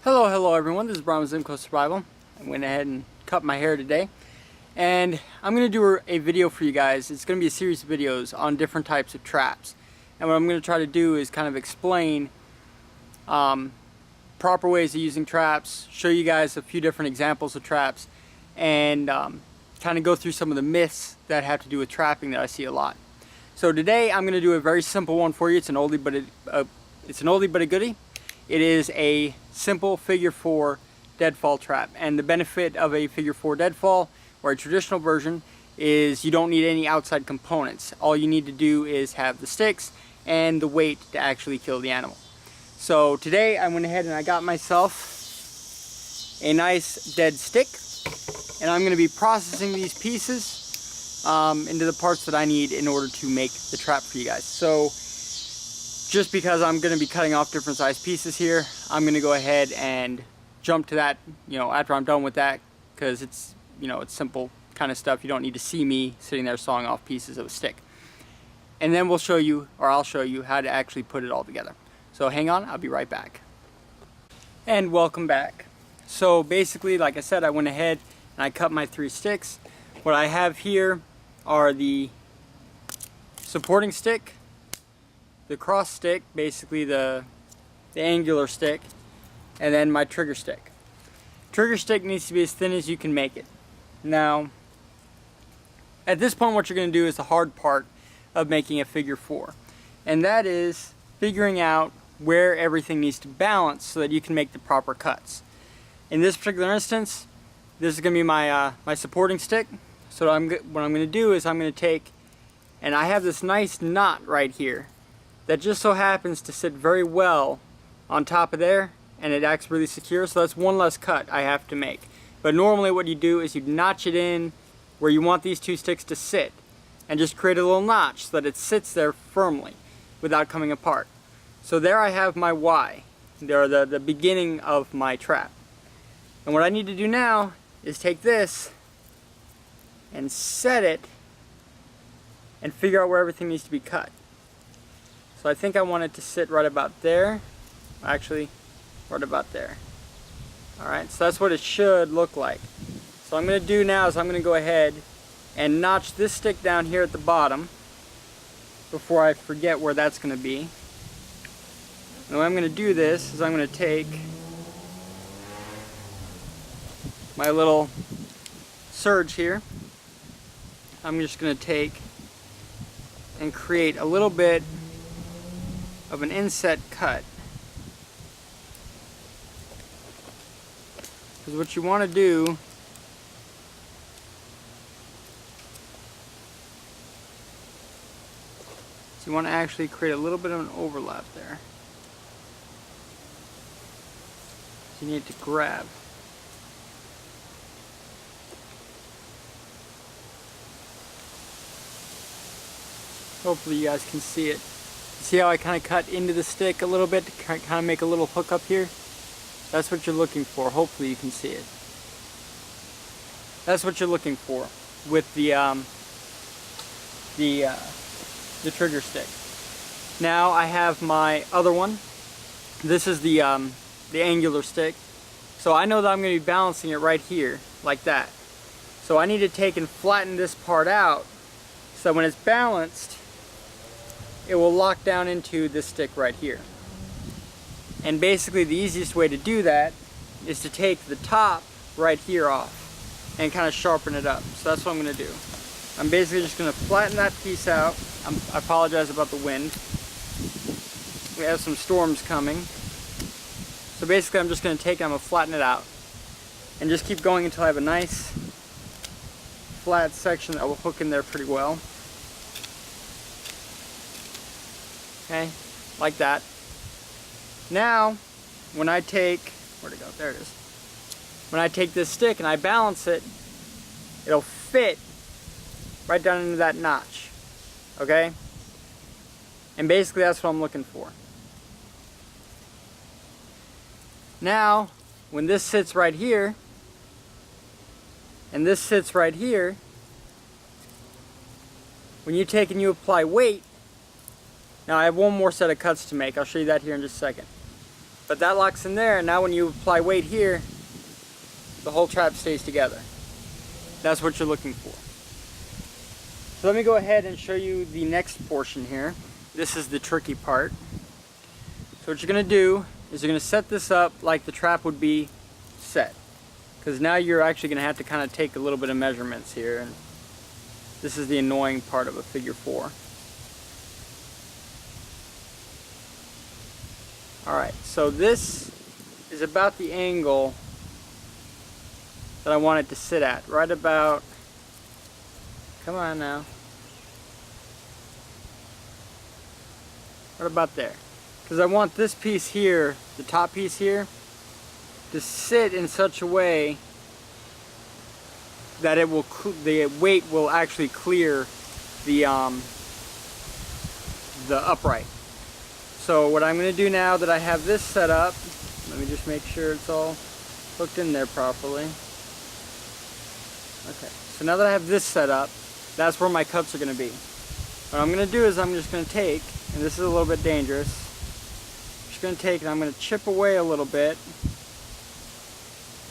Hello everyone, this is Brian with Zimco Survival. I went ahead and cut my hair today, and I'm going to do a video for you guys. It's going to be a series of videos on different types of traps, and what I'm going to try to do is kind of explain proper ways of using traps, show you guys a few different examples of traps, and kind of go through some of the myths that have to do with trapping that I see a lot. So today I'm going to do a very simple one for you. It's an oldie but a goodie. It is a simple figure 4 deadfall trap, and the benefit of a figure 4 deadfall or a traditional version is you don't need any outside components. All you need to do is have the sticks and the weight to actually kill the animal. So today I went ahead and I got myself a nice dead stick, and I'm going to be processing these pieces into the parts that I need in order to make the trap for you guys. So just because I'm going to be cutting off different size pieces here, I'm going to go ahead and jump to that, after I'm done with that, because it's, it's simple kind of stuff. You don't need to see me sitting there sawing off pieces of a stick. And then we'll show you, or I'll show you, how to actually put it all together. So hang on, I'll be right back. And welcome back. So basically, like I said, I went ahead and I cut my 3 sticks. What I have here are the supporting stick, the cross stick, basically the angular stick, and then my trigger stick. Trigger stick needs to be as thin as you can make it. Now, at this point what you're going to do is the hard part of making a figure 4, and that is figuring out where everything needs to balance so that you can make the proper cuts. In this particular instance, this is going to be my my supporting stick. So what I'm going to do is I'm going to take, and I have this nice knot right here that just so happens to sit very well on top of there, and it acts really secure, so that's one less cut I have to make. But normally what you do is you notch it in where you want these 2 sticks to sit, and just create a little notch so that it sits there firmly without coming apart. So there I have my Y, there the beginning of my trap. And what I need to do now is take this and set it and figure out where everything needs to be cut. So I think I want it to sit right about there. Actually, right about there. Alright, so that's what it should look like. So what I'm going to do now is I'm going to go ahead and notch this stick down here at the bottom before I forget where that's going to be. And the way I'm going to do this is I'm going to take my little surge here. I'm just going to take and create a little bit of an inset cut, because what you want to do is you want to actually create a little bit of an overlap there. So you need to grab. Hopefully you guys can see it. See how I kind of cut into the stick a little bit to kind of make a little hook up here? That's what you're looking for. Hopefully you can see it. That's what you're looking for with the trigger stick. Now I have my other one. This is the angular stick. So I know that I'm going to be balancing it right here, like that. So I need to take and flatten this part out so when it's balanced, it will lock down into this stick right here. And basically the easiest way to do that is to take the top right here off and kind of sharpen it up. So that's what I'm going to do. I'm basically just going to flatten that piece out. I apologize about the wind. We have some storms coming. So basically I'm just going to take it, I'm going to flatten it out. And just keep going until I have a nice flat section that will hook in there pretty well. Okay, like that. Now, when I take, where'd it go? There it is. When I take this stick and I balance it, it'll fit right down into that notch. Okay? And basically that's what I'm looking for. Now, when this sits right here, and this sits right here, when you take and you apply weight, now I have one more set of cuts to make. I'll show you that here in just a second. But that locks in there, and now when you apply weight here, the whole trap stays together. That's what you're looking for. So let me go ahead and show you the next portion here. This is the tricky part. So what you're going to do is you're going to set this up like the trap would be set. Because now you're actually going to have to kind of take a little bit of measurements here. And this is the annoying part of a figure 4. Alright, so this is about the angle that I want it to sit at. Right about, come on now. Right about there. Because I want this piece here, the top piece here, to sit in such a way that it will, the weight will actually clear the upright. So what I'm going to do now that I have this set up, let me just make sure it's all hooked in there properly. Okay, so now that I have this set up, that's where my cuts are going to be. What I'm going to do is I'm just going to take, and this is a little bit dangerous, I'm just going to take and I'm going to chip away a little bit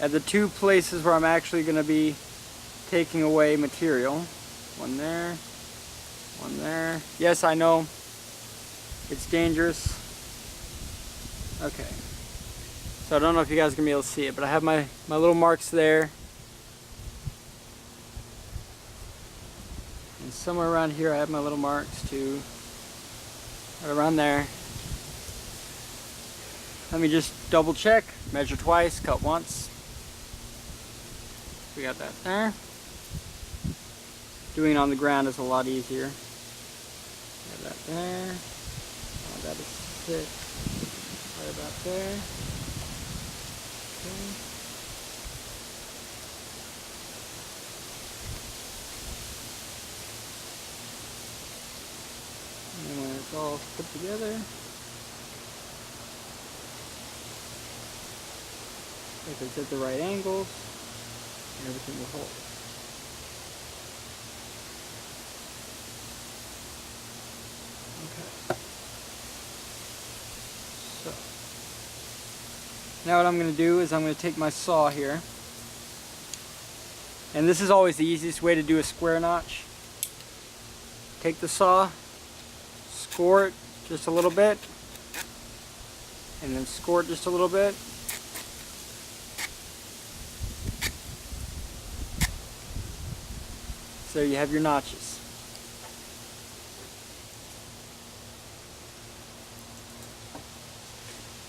at the two places where I'm actually going to be taking away material. One there, one there. Yes, I know. It's dangerous. Okay. So I don't know if you guys are going to be able to see it, but I have my little marks there. And somewhere around here I have my little marks too. Right around there. Let me just double check. Measure twice, cut once. We got that there. Doing it on the ground is a lot easier. Got that there. That is sit right about there. Okay. And then when it's all put together, if it's at the right angles, everything will hold. Now what I'm going to do is I'm going to take my saw here, and this is always the easiest way to do a square notch. Take the saw, score it just a little bit, and then score it just a little bit. So you have your notches.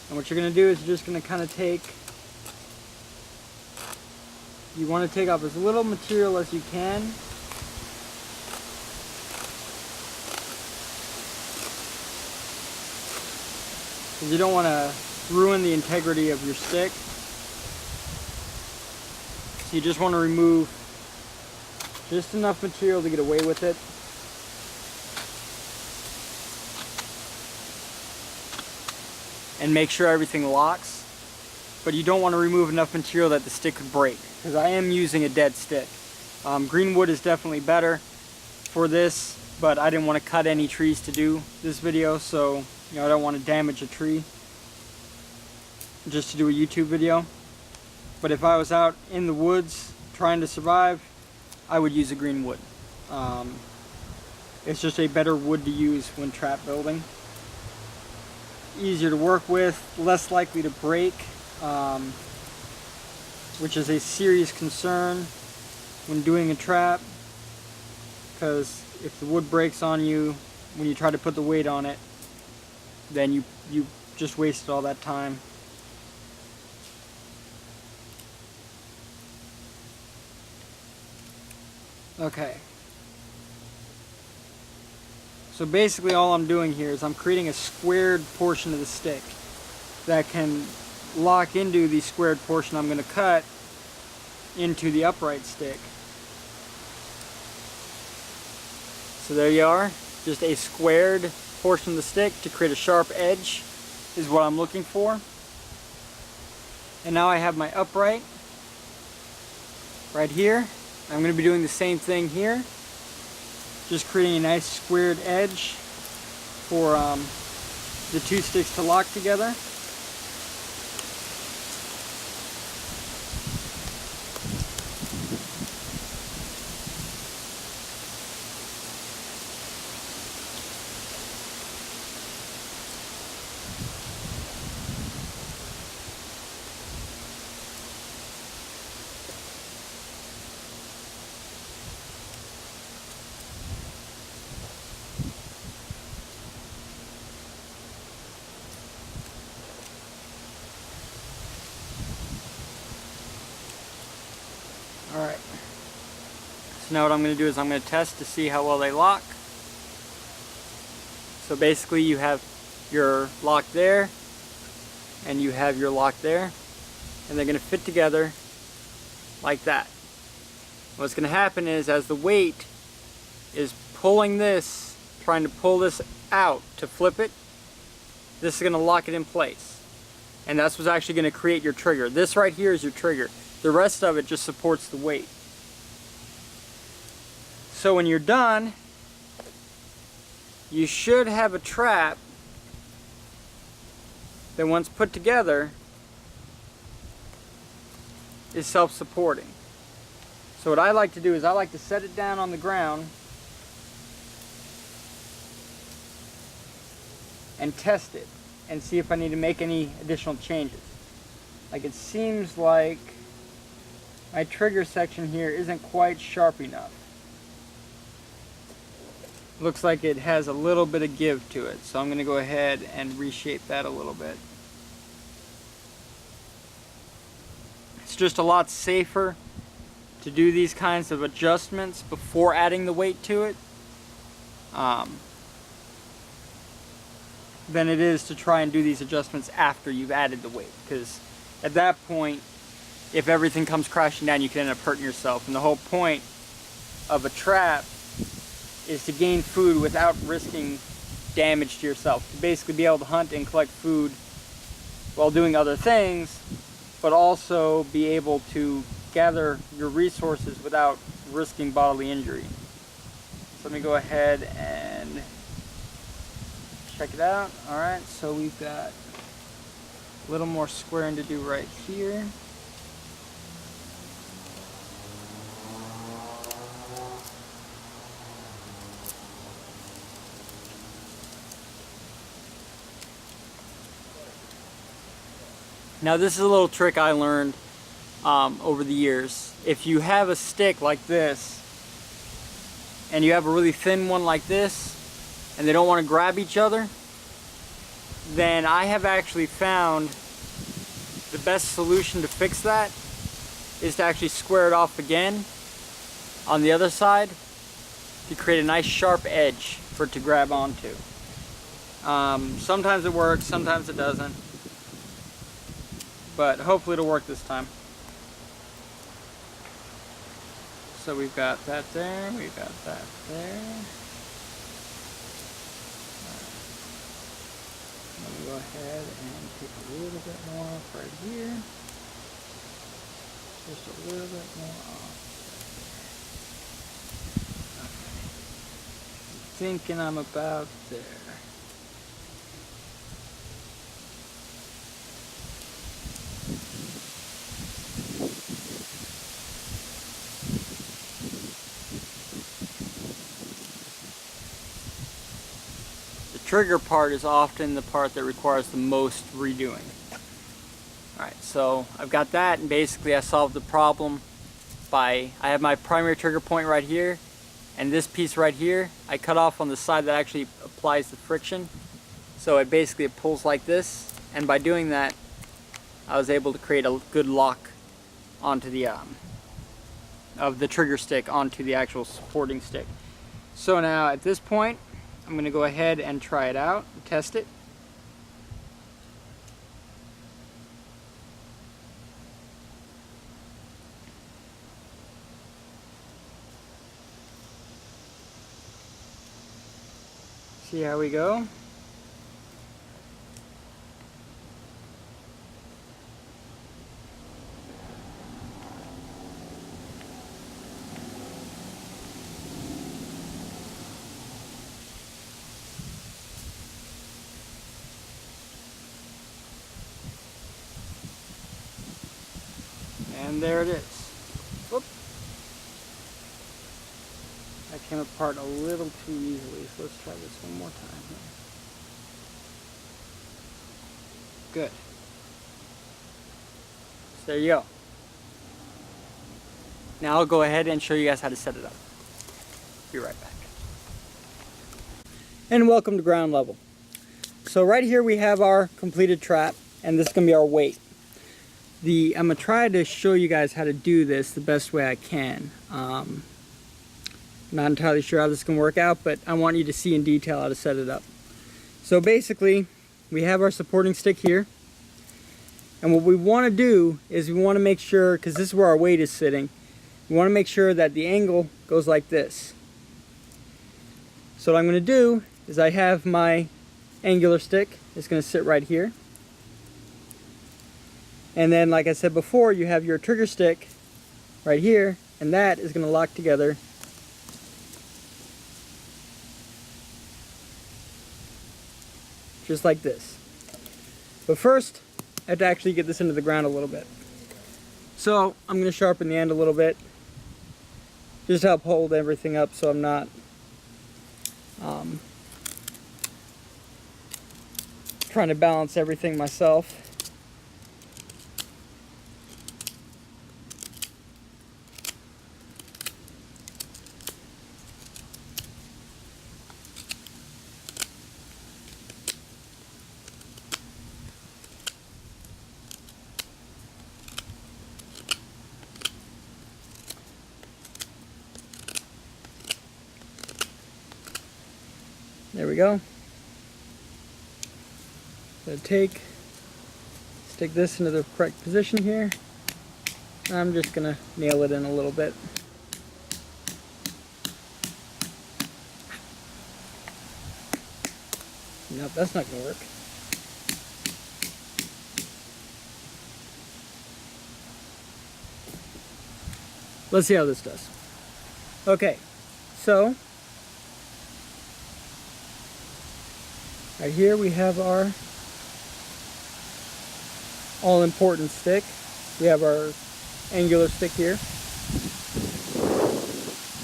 And what you're going to do is you're just going to kind of take, you want to take off as little material as you can. Because you don't want to ruin the integrity of your stick. So you just want to remove just enough material to get away with it. And make sure everything locks, but you don't want to remove enough material that the stick could break, because I am using a dead stick. Green wood is definitely better for this, but I didn't want to cut any trees to do this video, so I don't want to damage a tree just to do a YouTube video. But if I was out in the woods trying to survive, I would use a green wood. It's just a better wood to use when trap building. Easier to work with, less likely to break, which is a serious concern when doing a trap, because if the wood breaks on you when you try to put the weight on it, then you just wasted all that time. Okay. So basically all I'm doing here is I'm creating a squared portion of the stick that can lock into the squared portion I'm going to cut into the upright stick. So there you are, just a squared portion of the stick to create a sharp edge is what I'm looking for. And now I have my upright right here. I'm going to be doing the same thing here. Just creating a nice squared edge for the two sticks to lock together. So now what I'm going to do is I'm going to test to see how well they lock. So basically you have your lock there and you have your lock there, and they're going to fit together like that. What's going to happen is, as the weight is pulling this, trying to pull this out to flip it, this is going to lock it in place. And that's what's actually going to create your trigger. This right here is your trigger. The rest of it just supports the weight. So when you're done, you should have a trap that, once put together, is self-supporting. So what I like to do is I like to set it down on the ground and test it and see if I need to make any additional changes. Like, it seems like my trigger section here isn't quite sharp enough. Looks like it has a little bit of give to it, so I'm going to go ahead and reshape that a little bit. It's just a lot safer to do these kinds of adjustments before adding the weight to it than it is to try and do these adjustments after you've added the weight, because at that point, if everything comes crashing down, you can end up hurting yourself. And the whole point of a trap is to gain food without risking damage to yourself. To basically be able to hunt and collect food while doing other things, but also be able to gather your resources without risking bodily injury. So let me go ahead and check it out. Alright, so we've got a little more squaring to do right here. Now this is a little trick I learned over the years. If you have a stick like this and you have a really thin one like this and they don't want to grab each other, then I have actually found the best solution to fix that is to actually square it off again on the other side to create a nice sharp edge for it to grab onto. Sometimes it works, sometimes it doesn't. But hopefully it'll work this time. So we've got that there, we've got that there. Let me go ahead and take a little bit more off right here. Just a little bit more off. Okay. I'm thinking I'm about there. Trigger part is often the part that requires the most redoing. Alright, so I've got that, and basically I solved the problem by, I have my primary trigger point right here, and this piece right here I cut off on the side that actually applies the friction. So it basically pulls like this, and by doing that I was able to create a good lock onto the of the trigger stick onto the actual supporting stick. So now at this point I'm going to go ahead and try it out, test it. See how we go. And there it is. Whoop. That came apart a little too easily, so let's try this one more time here. Good. So there you go. Now I'll go ahead and show you guys how to set it up. Be right back. And welcome to ground level. So right here we have our completed trap, and this is going to be our weight. I'm going to try to show you guys how to do this the best way I can. Not entirely sure how this can work out, but I want you to see in detail how to set it up. So basically, we have our supporting stick here. And what we want to do is we want to make sure, because this is where our weight is sitting, we want to make sure that the angle goes like this. So what I'm going to do is I have my angular stick. It's going to sit right here. And then, like I said before, you have your trigger stick right here, and that is going to lock together just like this. But first, I have to actually get this into the ground a little bit. So I'm going to sharpen the end a little bit, just to help hold everything up so I'm not trying to balance everything myself. There we go. So stick this into the correct position here. I'm just gonna nail it in a little bit. Nope, that's not gonna work. Let's see how this does. Okay, so right here we have our all-important stick. We have our angular stick here.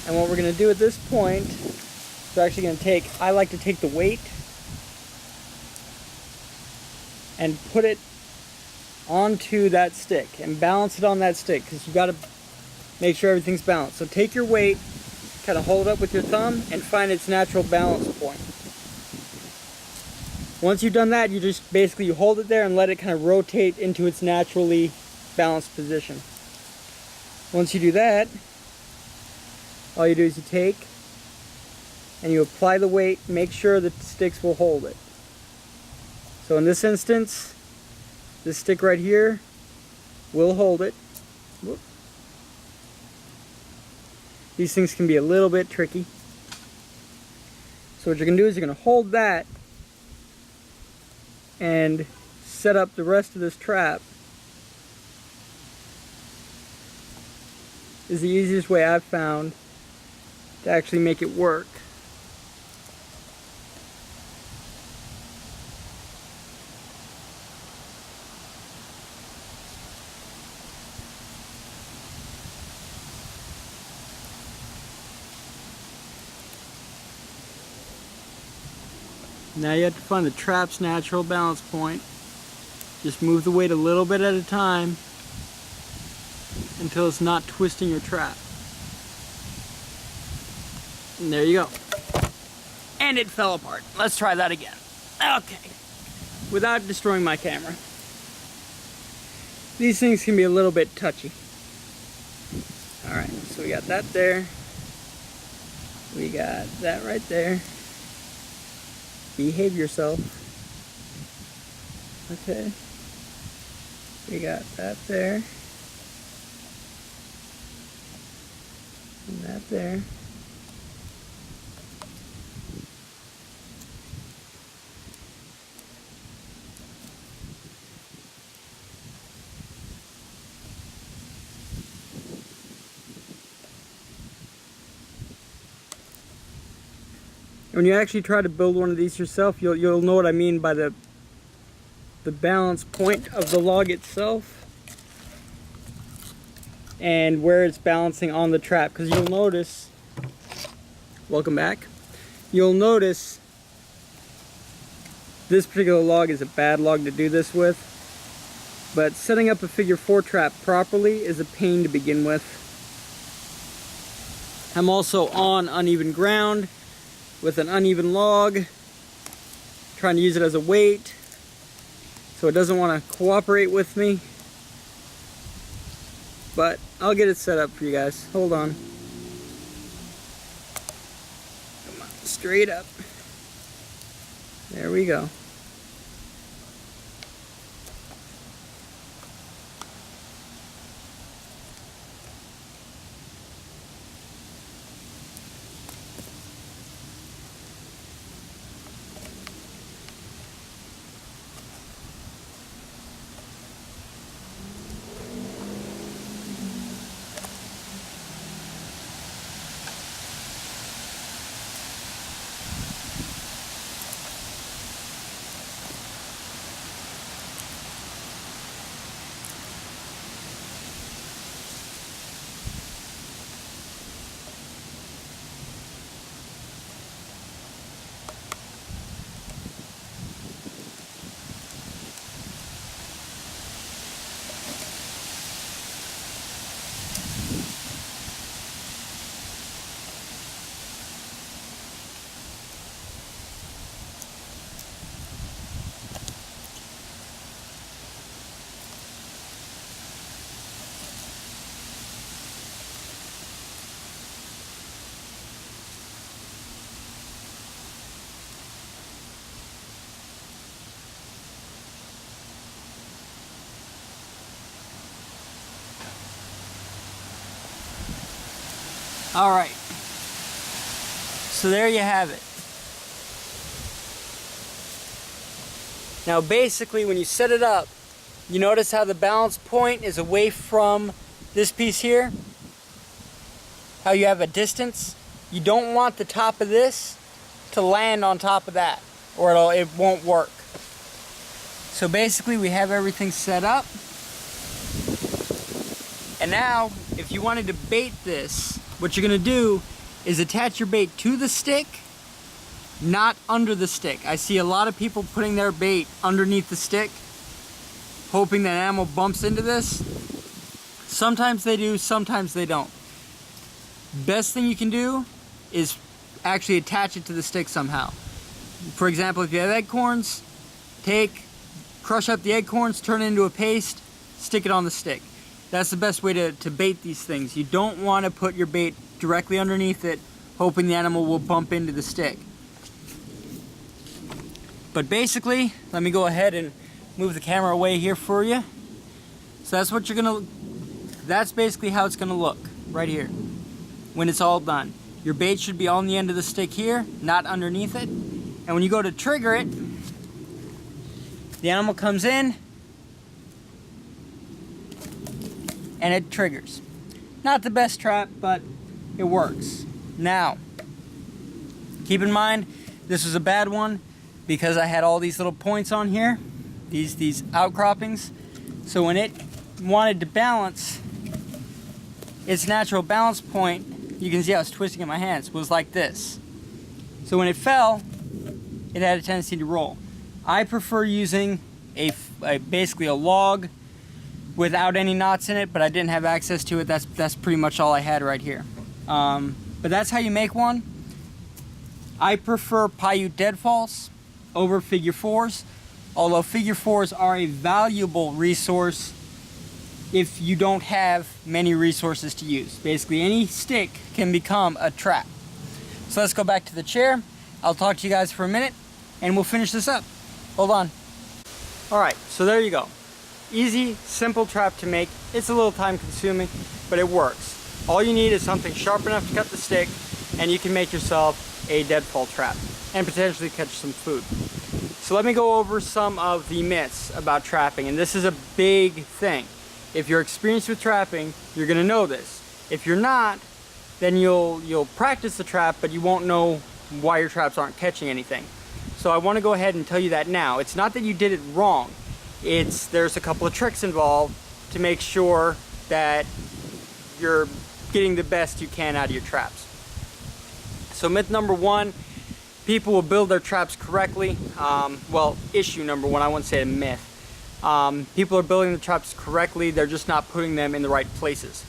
And what we're going to do at this point is actually going to I like to take the weight and put it onto that stick and balance it on that stick, because you've got to make sure everything's balanced. So take your weight, kind of hold it up with your thumb, and find its natural balance point. Once you've done that, you hold it there and let it kind of rotate into its naturally balanced position. Once you do that, all you do is you take and you apply the weight, make sure that the sticks will hold it. So in this instance, this stick right here will hold it. Whoop. These things can be a little bit tricky. So what you're going to do is you're going to hold that and set up the rest of this trap. Is the easiest way I've found to actually make it work. Now you have to find the trap's natural balance point. Just move the weight a little bit at a time until it's not twisting your trap. And there you go. And it fell apart. Let's try that again. Okay. Without destroying my camera. These things can be a little bit touchy. Alright, so we got that there. We got that right there. Behave yourself. Okay. We got that there. And that there. When you actually try to build one of these yourself, you'll know what I mean by the balance point of the log itself and where it's balancing on the trap. Because you'll notice, welcome back, you'll notice this particular log is a bad log to do this with, but setting up a figure 4 trap properly is a pain to begin with. I'm also on uneven ground with an uneven log, trying to use it as a weight, so it doesn't want to cooperate with me. But I'll get it set up for you guys. Hold on. straight up. There we go. All right, so there you have it. Now basically when you set it up, you notice how the balance point is away from this piece here? How you have a distance? You don't want the top of this to land on top of that, or it won't work. So basically we have everything set up. And now, if you wanted to bait this, what you're gonna do is attach your bait to the stick, not under the stick. I see a lot of people putting their bait underneath the stick, hoping that animal bumps into this. Sometimes they do, sometimes they don't. Best thing you can do is actually attach it to the stick somehow. For example, if you have acorns, crush up the acorns, turn it into a paste, stick it on the stick. That's the best way to bait these things. You don't want to put your bait directly underneath it, hoping the animal will bump into the stick. But basically, let me go ahead and move the camera away here for you. So that's basically how it's gonna look, right here, when it's all done. Your bait should be on the end of the stick here, not underneath it. And when you go to trigger it, the animal comes in, and it triggers. Not the best trap, but it works. Now, keep in mind, this was a bad one because I had all these little points on here, these outcroppings. So when it wanted to balance, its natural balance point, you can see I was twisting in my hands, was like this. So when it fell, it had a tendency to roll. I prefer using basically a log without any knots in it, but I didn't have access to it. That's pretty much all I had right here. But that's how you make one. I prefer Paiute deadfalls over figure fours, although figure fours are a valuable resource if you don't have many resources to use. Basically, any stick can become a trap. So let's go back to the chair. I'll talk to you guys for a minute, and we'll finish this up. Hold on. All right, so there you go. Easy, simple trap to make. It's a little time consuming, but it works. All you need is something sharp enough to cut the stick, and you can make yourself a deadfall trap and potentially catch some food. So let me go over some of the myths about trapping, and this is a big thing. If you're experienced with trapping, you're gonna know this. If you're not, then you'll practice the trap, but you won't know why your traps aren't catching anything. So I wanna go ahead and tell you that now. It's not that you did it wrong. There's a couple of tricks involved to make sure that you're getting the best you can out of your traps. So myth number one, people will build their traps correctly. Well, issue number one, I wouldn't say a myth. People are building the traps correctly, they're just not putting them in the right places.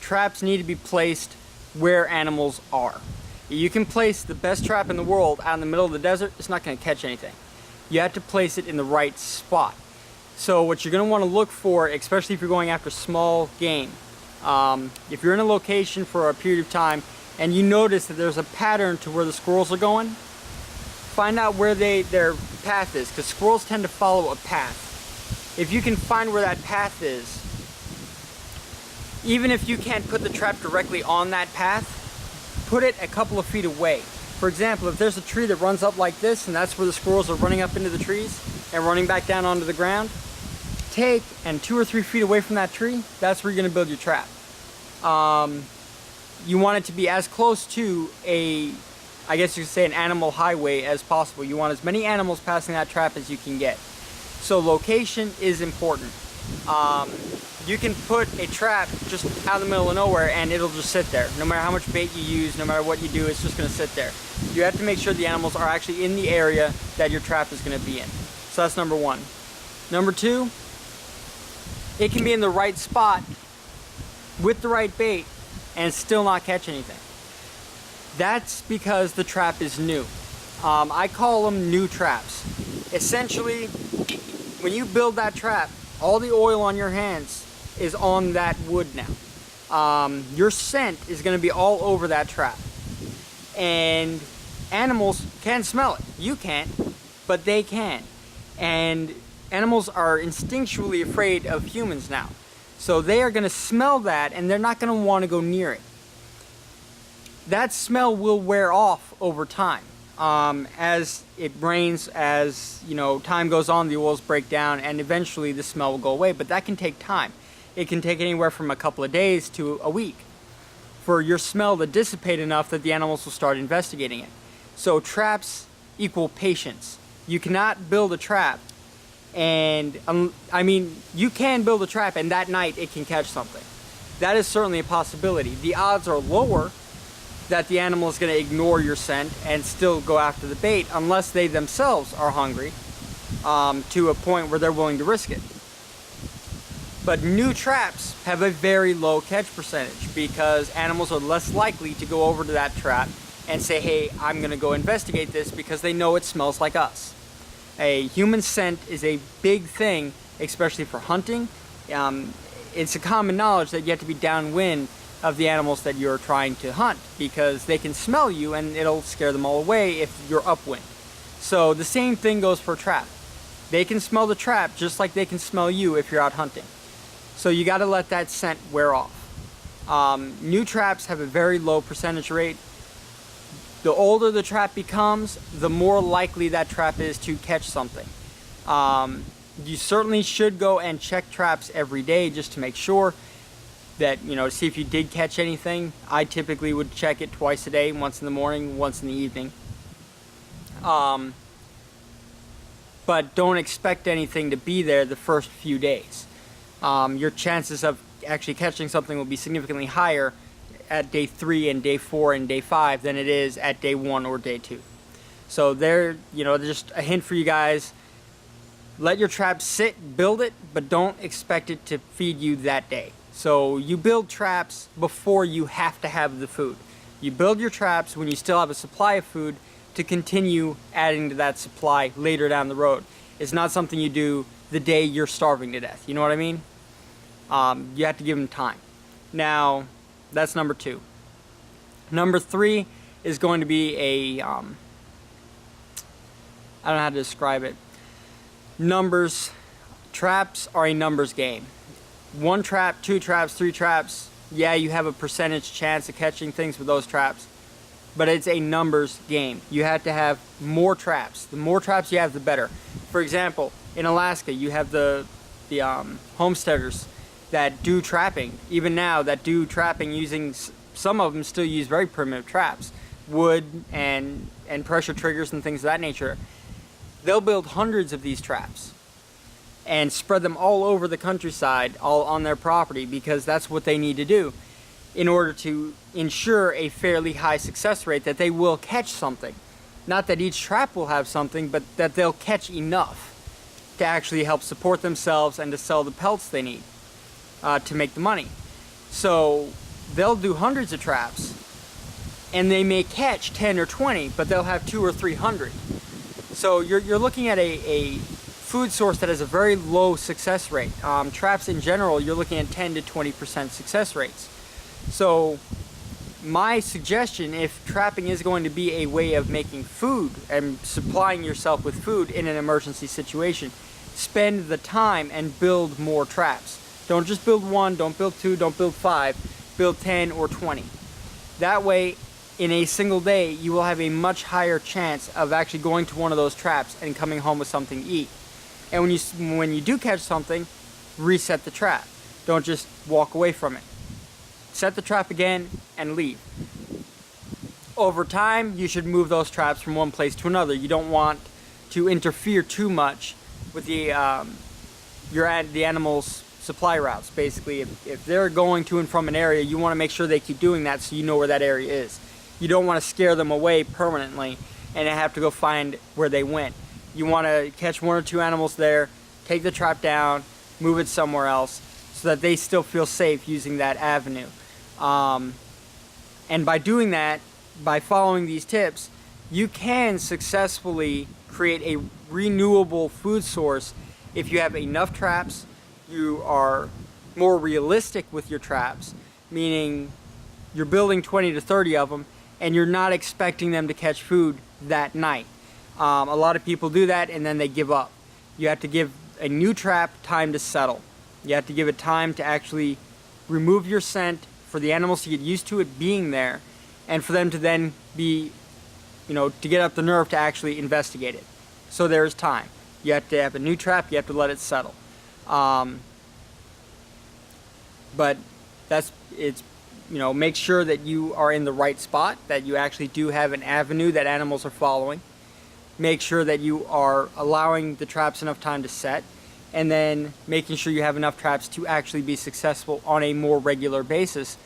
Traps need to be placed where animals are. You can place the best trap in the world out in the middle of the desert, it's not going to catch anything. You have to place it in the right spot. So what you're going to want to look for, especially if you're going after small game, if you're in a location for a period of time, and you notice that there's a pattern to where the squirrels are going, find out where their path is, because squirrels tend to follow a path. If you can find where that path is, even if you can't put the trap directly on that path, put it a couple of feet away. For example, if there's a tree that runs up like this, and that's where the squirrels are running up into the trees and running back down onto the ground, take and 2 or 3 feet away from that tree, that's where you're gonna build your trap. You want it to be as close to I guess you could say an animal highway as possible. You want as many animals passing that trap as you can get. So location is important. You can put a trap just out in the middle of nowhere and it'll just sit there. No matter how much bait you use, no matter what you do, it's just gonna sit there. You have to make sure the animals are actually in the area that your trap is gonna be in. So that's number one. Number two, it can be in the right spot with the right bait and still not catch anything. That's because the trap is new. I call them new traps. Essentially, when you build that trap, all the oil on your hands is on that wood now. Your scent is going to be all over that trap. And animals can smell it. You can't, but they can. And animals are instinctually afraid of humans now. So they are going to smell that and they're not going to want to go near it. That smell will wear off over time. As it rains, as time goes on, the oils break down and eventually the smell will go away, but that can take time. It can take anywhere from a couple of days to a week for your smell to dissipate enough that the animals will start investigating it. So traps equal patience. You cannot build a trap and, you can build a trap and that night it can catch something. That is certainly a possibility. The odds are lower that the animal is going to ignore your scent and still go after the bait unless they themselves are hungry to a point where they're willing to risk it. But new traps have a very low catch percentage because animals are less likely to go over to that trap and say, hey, I'm going to go investigate this, because they know it smells like us. A human scent is a big thing, especially for hunting. It's a common knowledge that you have to be downwind of the animals that you're trying to hunt because they can smell you and it'll scare them all away if you're upwind. So the same thing goes for a trap. They can smell the trap just like they can smell you if you're out hunting. So you got to let that scent wear off. New traps have a very low percentage rate. The older the trap becomes, the more likely that trap is to catch something. You certainly should go and check traps every day just to make sure that, to see if you did catch anything. I typically would check it twice a day, once in the morning, once in the evening. But don't expect anything to be there the first few days. Your chances of actually catching something will be significantly higher at day 3 and day 4 and day 5 than it is at day 1 or day 2. So there, just a hint for you guys. Let your trap sit, build it, but don't expect it to feed you that day. So you build traps before you have to have the food. You build your traps when you still have a supply of food to continue adding to that supply later down the road. It's not something you do the day you're starving to death. You know what I mean? You have to give them time. Now, that's number 2. Number 3 is going to be I don't know how to describe it. Numbers. Traps are a numbers game. 1 trap, 2 traps, 3 traps, yeah, you have a percentage chance of catching things with those traps, but it's a numbers game. You have to have more traps. The more traps you have, the better. For example, in Alaska, you have the homesteaders that do trapping, even now, that do trapping using, some of them still use very primitive traps, wood and pressure triggers and things of that nature. They'll build hundreds of these traps and spread them all over the countryside, all on their property, because that's what they need to do in order to ensure a fairly high success rate that they will catch something. Not that each trap will have something, but that they'll catch enough to actually help support themselves and to sell the pelts they need to make the money. So they'll do hundreds of traps and they may catch 10 or 20, but they'll have 200 or 300. So you're looking at a food source that has a very low success rate. Traps in general, you're looking at 10 to 20% success rates. So my suggestion, if trapping is going to be a way of making food and supplying yourself with food in an emergency situation, spend the time and build more traps. Don't just build 1, don't build 2, don't build 5, build 10 or 20. That way, in a single day, you will have a much higher chance of actually going to one of those traps and coming home with something to eat. And when you do catch something, reset the trap. Don't just walk away from it. Set the trap again and leave. Over time, you should move those traps from one place to another. You don't want to interfere too much with the animal's supply routes. Basically, if they're going to and from an area, you want to make sure they keep doing that so you know where that area is. You don't want to scare them away permanently and have to go find where they went. You want to catch 1 or 2 animals there, take the trap down, move it somewhere else so that they still feel safe using that avenue. And by doing that, by following these tips, you can successfully create a renewable food source if you have enough traps. You are more realistic with your traps, meaning you're building 20 to 30 of them and you're not expecting them to catch food that night. A lot of people do that and then they give up. You have to give a new trap time to settle. You have to give it time to actually remove your scent, for the animals to get used to it being there, and for them to then be, to get up the nerve to actually investigate it. So there's time. You have to have a new trap, you have to let it settle. But make sure that you are in the right spot, that you actually do have an avenue that animals are following. Make sure that you are allowing the traps enough time to set, and then making sure you have enough traps to actually be successful on a more regular basis.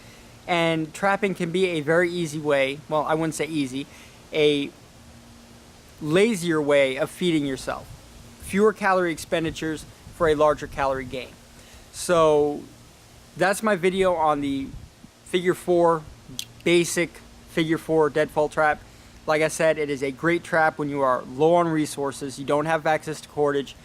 And trapping can be a very easy way, well, I wouldn't say easy, a lazier way of feeding yourself. Fewer calorie expenditures for a larger calorie gain. So that's my video on the figure 4, basic figure 4 deadfall trap. Like I said, it is a great trap when you are low on resources, you don't have access to cordage.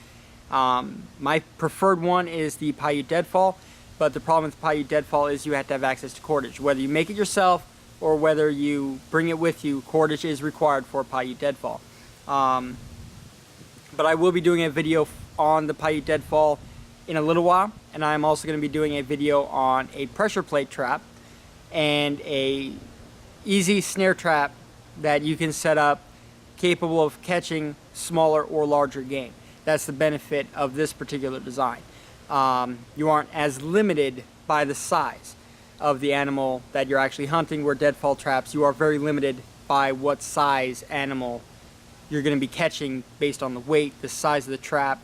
My preferred one is the Coyote Deadfall, but the problem with Coyote Deadfall is you have to have access to cordage. Whether you make it yourself or whether you bring it with you, cordage is required for Coyote Deadfall. But I will be doing a video on the Coyote Deadfall in a little while, and I'm also going to be doing a video on a pressure plate trap and a easy snare trap that you can set up capable of catching smaller or larger game. That's the benefit of this particular design. You aren't as limited by the size of the animal that you're actually hunting, where deadfall traps, you are very limited by what size animal you're going to be catching based on the weight, the size of the trap.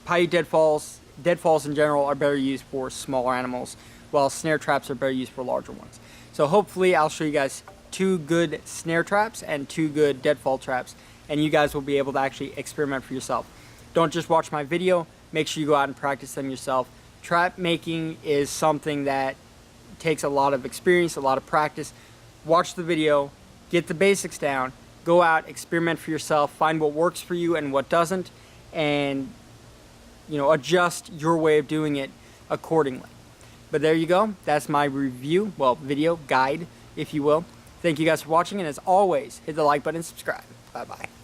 Coyote deadfalls in general are better used for smaller animals, while snare traps are better used for larger ones. So hopefully I'll show you guys 2 good snare traps and 2 good deadfall traps, and you guys will be able to actually experiment for yourself. Don't just watch my video, make sure you go out and practice them yourself. Trap making is something that takes a lot of experience, a lot of practice. Watch the video, get the basics down, go out, experiment for yourself, find what works for you and what doesn't, and adjust your way of doing it accordingly. But there you go, that's my review, well, video guide, if you will. Thank you guys for watching, and as always, hit the like button and subscribe. Bye-bye.